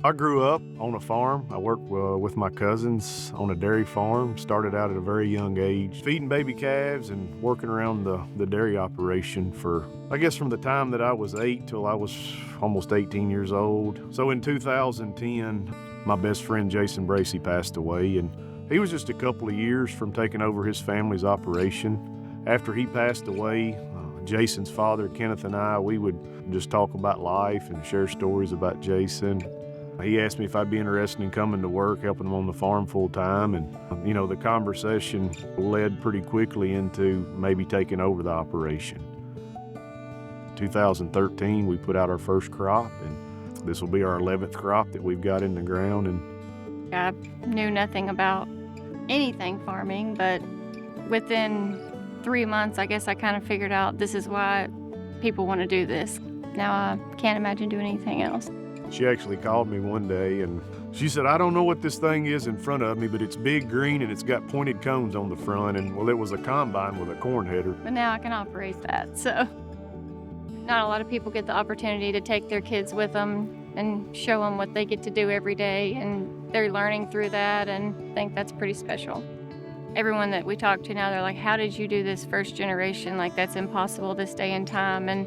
I grew up on a farm. I worked with my cousins on a dairy farm. Started out at a very young age, feeding baby calves and working around the dairy operation for, I guess, from the time that I was 8 till I was almost 18 years old. So in 2010, my best friend Jason Bracy passed away, and he was just a couple of years from taking over his family's operation. After he passed away, Jason's father, Kenneth, and I, we would just talk about life and share stories about Jason. He asked me if I'd be interested in coming to work, helping him on the farm full time. And, the conversation led pretty quickly into maybe taking over the operation. 2013, we put out our first crop, and this will be our 11th crop that we've got in the ground. And I knew nothing about anything farming, but within 3 months, I guess I kind of figured out this is why people want to do this. Now I can't imagine doing anything else. She actually called me one day and she said, I don't know what this thing is in front of me, but it's big green and it's got pointed cones on the front. And well, it was a combine with a corn header. But now I can operate that, so. Not a lot of people get the opportunity to take their kids with them and show them what they get to do every day. And they're learning through that, and I think that's pretty special. Everyone that we talk to now, they're like, how did you do this first generation? Like, that's impossible this day and time. And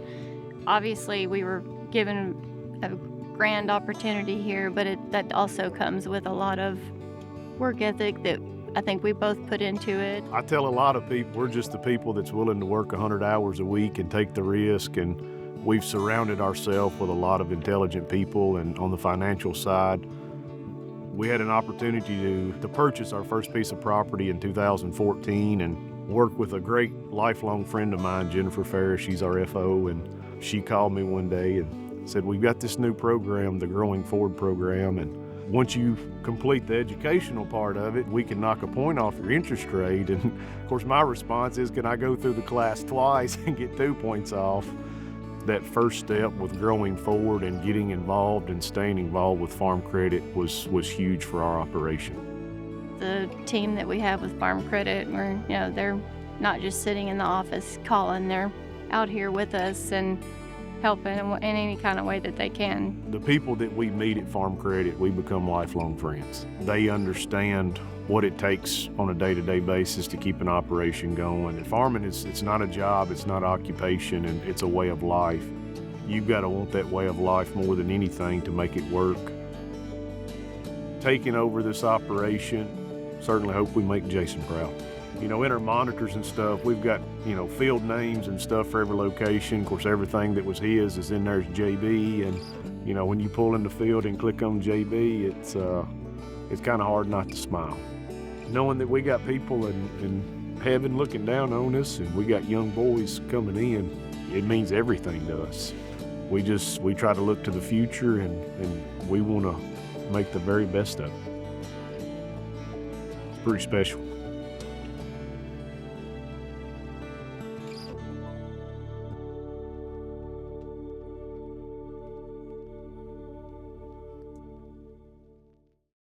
obviously we were given a grand opportunity here, but that also comes with a lot of work ethic that I think we both put into it. I tell a lot of people, we're just the people that's willing to work 100 hours a week and take the risk, and we've surrounded ourselves with a lot of intelligent people. And on the financial side, we had an opportunity to purchase our first piece of property in 2014 and work with a great lifelong friend of mine, Jennifer Ferris. She's our FO, and she called me one day and said, we've got this new program, the Growing Forward program, and once you complete the educational part of it, we can knock a point off your interest rate. And of course, my response is, can I go through the class twice and get 2 points off? That first step with Growing Forward and getting involved and staying involved with Farm Credit was huge for our operation. The team that we have with Farm Credit, they're not just sitting in the office calling, they're out here with us and helping in any kind of way that they can. The people that we meet at Farm Credit, we become lifelong friends. They understand what it takes on a day-to-day basis to keep an operation going. And farming it's not a job, it's not occupation, and it's a way of life. You've got to want that way of life more than anything to make it work. Taking over this operation, certainly hope we make Jason proud. In our monitors and stuff, we've got, field names and stuff for every location. Of course, everything that was his is in there as JB. And, when you pull in the field and click on JB, it's kind of hard not to smile. Knowing that we got people in heaven looking down on us and we got young boys coming in, it means everything to us. We try to look to the future and we want to make the very best of it. It's pretty special.